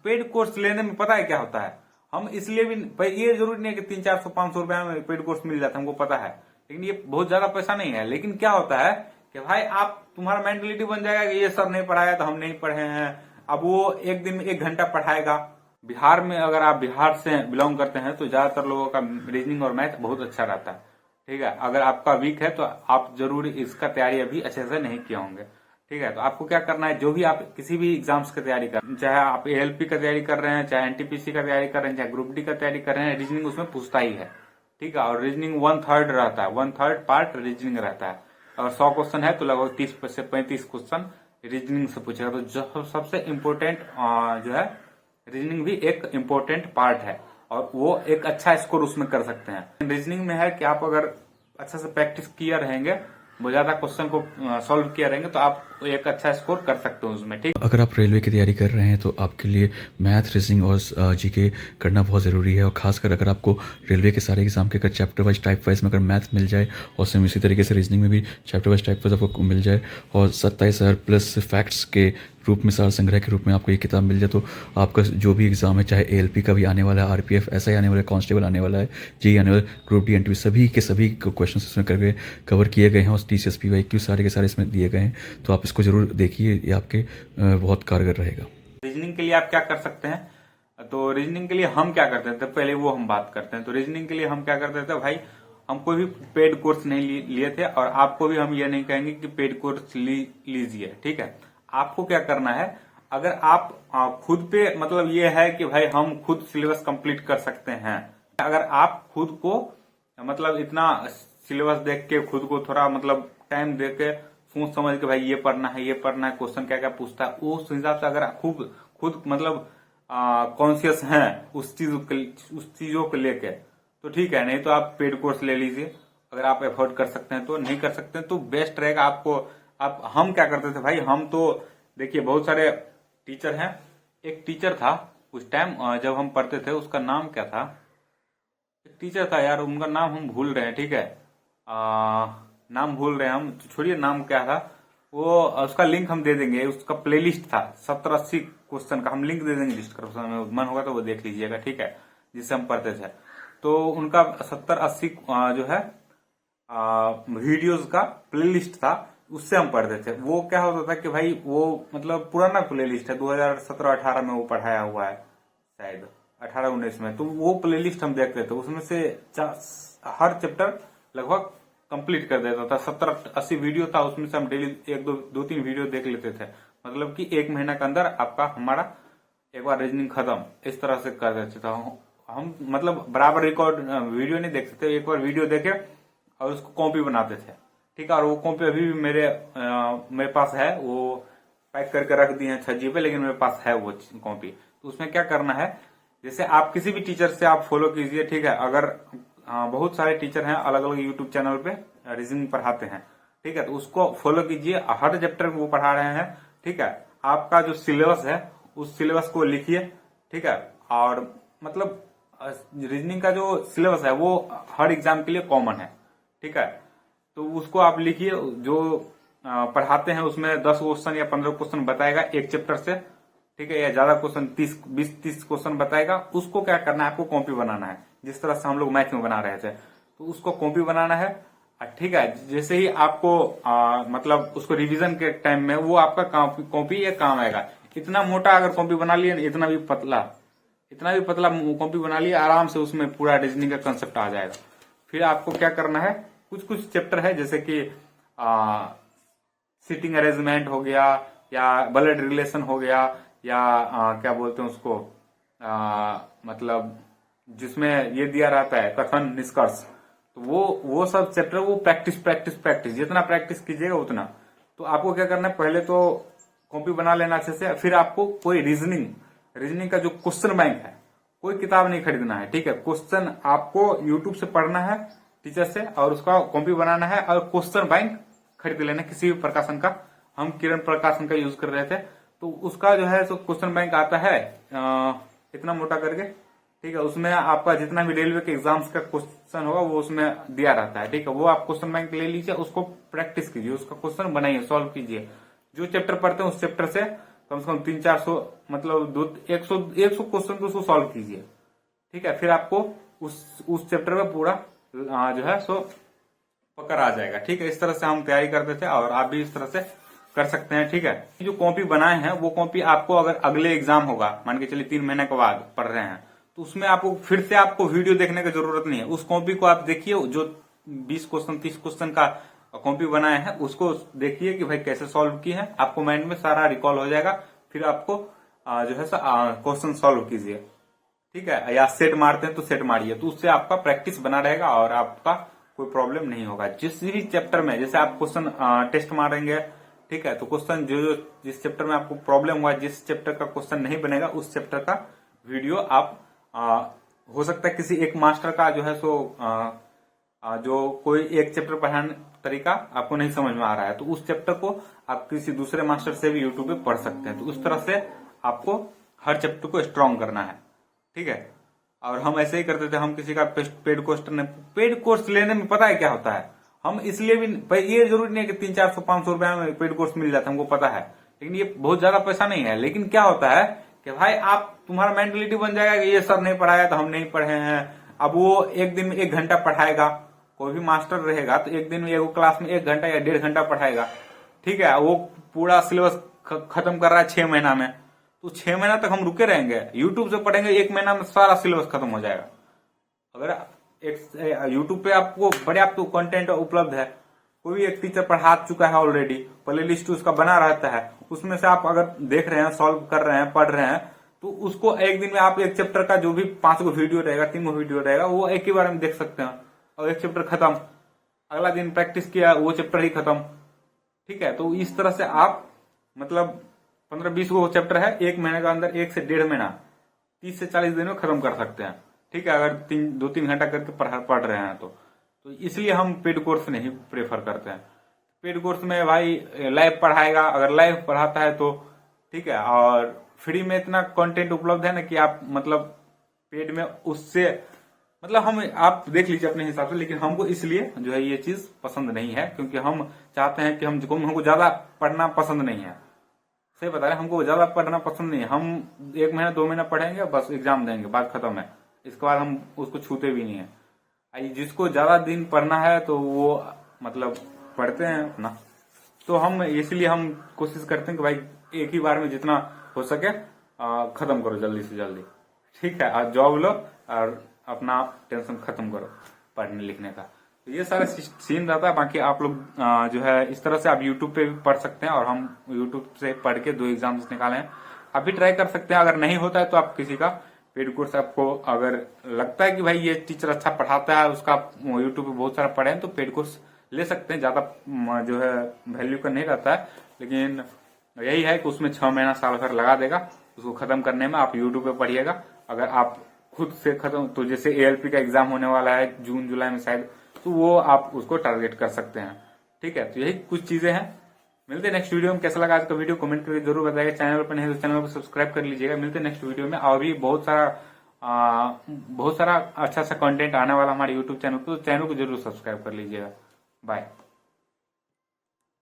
Paid course लेने में पता है क्या होता है, हम इसलिए भी ये जरूरी नहीं है कि 300-400-500 रुपए में पेड कोर्स मिल जाता है, हमको पता है, लेकिन ये बहुत ज्यादा पैसा नहीं है। लेकिन क्या होता है कि भाई आप तुम्हारा मेंटलिटी बन जाएगा कि ये सर नहीं पढ़ाया तो हम नहीं पढ़े हैं। अब वो एक दिन में 1 घंटा पढ़ाएगा। बिहार में अगर आप बिहार से बिलोंग करते हैं तो ज्यादातर लोगों का रीजनिंग और मैथ बहुत अच्छा रहता है, ठीक है। अगर आपका वीक है तो आप जरूर इसका तैयारी अभी अच्छे से नहीं किए होंगे, ठीक है। तो आपको क्या करना है, जो भी आप किसी भी एग्जाम्स की तैयारी कर, चाहे आप एएलपी का तैयारी कर रहे हैं, चाहे एनटीपीसी का तैयारी कर रहे हैं, चाहे ग्रुप डी का तैयारी कर रहे हैं, रीजनिंग उसमें पूछता ही है, ठीक है। और रीजनिंग 1/3 रहता है, 1/3 पार्ट रीजनिंग रहता है। और 100 क्वेश्चन है तो लगभग 30 से 35 क्वेश्चन रीजनिंग से पूछेगा। तो जो सबसे इम्पोर्टेंट जो है रीजनिंग भी एक इम्पोर्टेंट पार्ट है, और वो एक अच्छा स्कोर उसमें कर सकते हैं। रीजनिंग में है कि आप अगर अच्छा से प्रैक्टिस किया रहेंगे, वो ज्यादा क्वेश्चन को सॉल्व किया रहेंगे, तो आप एक अच्छा स्कोर कर सकते हो उसमें, ठीक। अगर आप रेलवे की तैयारी कर रहे हैं तो आपके लिए मैथ, रीजनिंग और जीके करना बहुत ज़रूरी है। और खासकर अगर आपको रेलवे के सारे एग्जाम के अगर चैप्टर वाइज टाइप वाइज में अगर मैथ मिल जाए और सेम इसी तरीके से रीजनिंग में भी चैप्टर वाइज टाइप वाइज आपको मिल जाए और 27 प्लस फैक्ट्स के रूप में, सार संग्रह के रूप में आपको ये किताब मिल जाए, तो आपका जो भी एग्जाम है, चाहे एएलपी का भी आने वाला है, आरपीएफ ऐसा ही आने वाला है, कांस्टेबल आने वाला है, जेईई आने वाला है, ग्रुप डी, एनटीपी, सभी के सभी क्वेश्चन इसमें करके कवर किए गए हैं और टीसीएसपी वाईक्यू सारे के सारे इसमें दिए गए हैं। तो आप इसको जरूर देखिए, ये आपके बहुत कारगर रहेगा। रीजनिंग के लिए आप क्या कर सकते हैं, तो रीजनिंग के लिए हम क्या करते थे पहले वो हम बात करते हैं। तो रीजनिंग के लिए हम क्या करते थे भाई, हम कोई भी पेड कोर्स नहीं लिए थे, और आपको भी हम ये नहीं कहेंगे कि पेड कोर्स लीजिए, ठीक है। आपको क्या करना है, अगर आप खुद पे मतलब ये है कि भाई हम खुद सिलेबस कंप्लीट कर सकते हैं, अगर आप खुद को मतलब इतना सिलेबस देख के खुद को थोड़ा मतलब टाइम दे के सोच समझ के भाई ये पढ़ना है, ये पढ़ना है, क्वेश्चन क्या क्या पूछता है, उस हिसाब से अगर आप खुद मतलब कॉन्शियस हैं उस चीजों को लेके, तो ठीक है। नहीं तो आप पेड कोर्स ले लीजिए, अगर आप एफोर्ड कर सकते हैं तो। नहीं कर सकते हैं तो बेस्ट रहेगा आपको। हम क्या करते थे भाई, हम तो देखिए बहुत सारे टीचर हैं। एक टीचर था उस टाइम जब हम पढ़ते थे, उसका नाम क्या था, एक टीचर था यार, उनका नाम हम भूल रहे हैं, ठीक है। नाम भूल रहे हैं हम, तो छोड़िए नाम क्या था वो, उसका लिंक हम दे देंगे। उसका प्लेलिस्ट था 70-80 क्वेश्चन का, हम लिंक दे देंगे डिस्क्रिप्शन में, मन होगा तो वो देख लीजिएगा, ठीक है, जिससे हम पढ़ते थे। तो उनका 70-80 जो है वीडियोस का प्लेलिस्ट था, उससे हम पढ़ते थे। वो क्या होता था कि भाई वो मतलब पुराना प्लेलिस्ट है, 2017-18 में वो पढ़ाया हुआ है, शायद 18-19 में। तो वो प्लेलिस्ट हम देखते थे, उसमें से हर चैप्टर लगभग कंप्लीट कर देता था। 70-80 वीडियो था, उसमें से हम डेली 1-2-3 वीडियो देख लेते थे। मतलब कि 1 महीना के अंदर आपका हमारा एक बार रीजनिंग खत्म, इस तरह से कर देते थे हम। मतलब बराबर रिकॉर्ड वीडियो नहीं देखते थे, एक बार वीडियो देखे और उसको कॉपी बनाते थे, ठीक है। और वो कॉपी अभी भी मेरे पास है, वो पैक करके रख दी है 6 पे, लेकिन मेरे पास है वो कॉपी। तो उसमें क्या करना है, जैसे आप किसी भी टीचर से आप फॉलो कीजिए, ठीक है। अगर बहुत सारे टीचर हैं अलग अलग यूट्यूब चैनल पे रीजनिंग पढ़ाते हैं, ठीक है, तो उसको फॉलो कीजिए। हर चैप्टर वो पढ़ा रहे हैं, ठीक है। आपका जो सिलेबस है उस सिलेबस को लिखिए, ठीक है। और मतलब रीजनिंग का जो सिलेबस है वो हर एग्जाम के लिए कॉमन है, ठीक है। तो उसको आप लिखिए, जो पढ़ाते हैं उसमें 10 क्वेश्चन या 15 क्वेश्चन बताएगा एक चैप्टर से, ठीक है, या ज्यादा क्वेश्चन 20-30 क्वेश्चन बताएगा। उसको क्या करना है, आपको कॉपी बनाना है, जिस तरह से हम लोग मैथ में बना रहे थे, तो उसको कॉपी बनाना है, ठीक है। जैसे ही आपको मतलब उसको रिवीजन के टाइम में वो आपका कॉपी ये काम आएगा। इतना मोटा अगर कॉपी बना लिए, इतना भी पतला कॉपी बना लिया, आराम से उसमें पूरा रीजनिंग का कंसेप्ट आ जाएगा। फिर आपको क्या करना है, कुछ चैप्टर है जैसे कि सिटिंग अरेंजमेंट हो गया, या ब्लड रिलेशन हो गया, या क्या बोलते हैं उसको, मतलब जिसमें ये दिया रहता है कथन निष्कर्ष, तो वो सब चैप्टर वो प्रैक्टिस जितना प्रैक्टिस कीजिएगा उतना। तो आपको क्या करना है, पहले तो कॉपी बना लेना अच्छे से। फिर आपको कोई रीजनिंग का जो क्वेश्चन बैंक है, कोई किताब नहीं खरीदना है, ठीक है। क्वेश्चन आपको यूट्यूब से पढ़ना है टीचर से, और उसका कॉपी बनाना है, और क्वेश्चन बैंक खरीद लेना किसी भी प्रकाशन का। हम किरण प्रकाशन का यूज कर रहे थे, तो उसका जो है सो क्वेश्चन बैंक आता है इतना मोटा करके, ठीक है। उसमें आपका जितना भी रेलवे के एग्जाम्स का क्वेश्चन होगा वो उसमें दिया रहता है, ठीक है। वो आप क्वेश्चन बैंक ले लीजिए, उसको प्रैक्टिस कीजिए, उसका क्वेश्चन बनाइए, सॉल्व कीजिए। जो चैप्टर पढ़ते हैं उस चैप्टर से कम से कम 300-400 मतलब 100 क्वेश्चन तो उसको सॉल्व कीजिए, ठीक है। फिर आपको उस चैप्टर में पूरा जो है सो पकड़ आ जाएगा, ठीक है। इस तरह से हम तैयारी करते थे और आप भी इस तरह से कर सकते हैं, ठीक है। जो कॉपी बनाए हैं वो कॉपी आपको अगर अगले एग्जाम होगा, मान के चलिए 3 महीने के बाद पढ़ रहे हैं, तो उसमें आपको फिर से आपको वीडियो देखने की जरूरत नहीं है। उस कॉपी को आप देखिए, जो 20 क्वेश्चन 30 क्वेश्चन का कॉपी बनाए हैं उसको देखिए कि भाई कैसे सॉल्व की है, आपको माइंड में सारा रिकॉल हो जाएगा। फिर आपको जो है क्वेश्चन सॉल्व कीजिए, ठीक है। या सेट मारते हैं तो सेट मारिए, तो उससे आपका प्रैक्टिस बना रहेगा और आपका कोई प्रॉब्लम नहीं होगा। जिस भी चैप्टर में जैसे आप क्वेश्चन टेस्ट मारेंगे, ठीक है, तो क्वेश्चन जिस चैप्टर में आपको प्रॉब्लम हुआ, जिस चैप्टर का क्वेश्चन नहीं बनेगा उस चैप्टर का वीडियो आप हो सकता है किसी एक मास्टर का जो है सो जो कोई एक चैप्टर पढ़ाने तरीका आपको नहीं समझ में आ रहा है, तो उस चैप्टर को आप किसी दूसरे मास्टर से भी यूट्यूब पे पढ़ सकते हैं। तो उस तरह से आपको हर चैप्टर को स्ट्रॉन्ग करना है, ठीक है। और हम ऐसे ही करते थे, हम किसी का पेड कोर्स लेने में पता है क्या होता है, हम इसलिए भी, ये जरूरी नहीं है कि 300-400-500 रुपए में पेड कोर्स मिल जाता है, हमको पता है, लेकिन ये बहुत ज्यादा पैसा नहीं है। लेकिन क्या होता है कि भाई तुम्हारा मेंटेलिटी बन जाएगा कि ये सर नहीं पढ़ाया तो हम नहीं पढ़े हैं। अब वो एक दिन में 1 घंटा पढ़ाएगा, कोई भी मास्टर रहेगा तो एक दिन में एगो क्लास में 1 घंटा या 1.5 घंटा पढ़ाएगा, ठीक है। वो पूरा सिलेबस खत्म कर रहा है 6 महीना में, तो 6 महीना तक हम रुके रहेंगे। यूट्यूब से पढ़ेंगे 1 महीना में सारा सिलेबस खत्म हो जाएगा। अगर यूट्यूब पे आपको पर्याप्त कंटेंट उपलब्ध है, कोई एक टीचर पढ़ा चुका है ऑलरेडी, प्ले लिस्ट उसका बना रहता है, उसमें से आप अगर देख रहे हैं, सॉल्व कर रहे हैं, पढ़ रहे हैं, तो उसको एक दिन में आप एक चैप्टर का जो भी 5 गो वीडियो रहेगा, 3 गो वीडियो रहेगा, वो एक ही बार में देख सकते हैं और एक चैप्टर खत्म। अगला दिन प्रैक्टिस किया, वो चैप्टर ही खत्म, ठीक है। तो इस तरह से आप मतलब 15-20 गो चैप्टर है, 1 महीने के अंदर, 1 से 1.5 महीना, 30 से 40 दिन में खत्म कर सकते हैं, ठीक है। अगर 2-3 घंटा करके पढ़ रहे हैं तो इसलिए हम पेड कोर्स नहीं प्रेफर करते हैं। पेड कोर्स में भाई लाइव पढ़ाएगा, अगर लाइव पढ़ाता है तो ठीक है, और फ्री में इतना कंटेंट उपलब्ध है ना कि आप मतलब पेड में उससे मतलब हम आप देख लीजिए अपने हिसाब से। लेकिन हमको इसलिए जो है ये चीज पसंद नहीं है, क्योंकि हम चाहते हैं कि हमको ज्यादा पढ़ना पसंद नहीं है। सही बता रहे, हमको ज्यादा पढ़ना पसंद नहीं है। हम 1 महीना 2 महीना पढ़ेंगे, बस एग्जाम देंगे, बात खत्म है। इसके बाद हम उसको छूते भी नहीं है। जिसको ज्यादा दिन पढ़ना है तो वो मतलब पढ़ते हैं अपना। तो हम इसलिए हम कोशिश करते हैं कि भाई एक ही बार में जितना हो सके खत्म करो जल्दी से जल्दी, ठीक है। और जॉब लो और अपना टेंशन खत्म करो पढ़ने लिखने का। तो ये सारा सीन रहता है। बाकी आप लोग जो है इस तरह से आप यूट्यूब पे भी पढ़ सकते हैं, और हम यूट्यूब से पढ़ के 2 एग्जाम्स निकाले हैं। आप भी ट्राई कर सकते हैं। अगर नहीं होता है तो आप किसी का पेड कोर्स, आपको अगर लगता है कि भाई ये टीचर अच्छा पढ़ाता है, उसका यूट्यूब पे बहुत सारा पढ़े हैं, तो पेड कोर्स ले सकते हैं। ज्यादा जो है वैल्यू का नहीं रहता है, लेकिन यही है कि उसमें 6 महीना साल भर लगा देगा उसको खत्म करने में। आप यूट्यूब पे पढ़िएगा। अगर आप खुद से खत्म, तो जैसे ALP का एग्जाम होने वाला है जून जुलाई में शायद, तो वो आप उसको टारगेट कर सकते हैं, ठीक है। तो यही कुछ चीजें हैं। मिलते हैं नेक्स्ट वीडियो में। कैसा लगा आज का वीडियो कमेंट करके जरूर बताइएगा। चैनल पर नहीं तो चैनल को सब्सक्राइब कर लीजिएगा। मिलते हैं नेक्स्ट वीडियो में। और भी बहुत सारा अच्छा सा कंटेंट आने वाला हमारे यूट्यूब चैनल पर, तो चैनल को जरूर सब्सक्राइब कर लीजिएगा। बाय।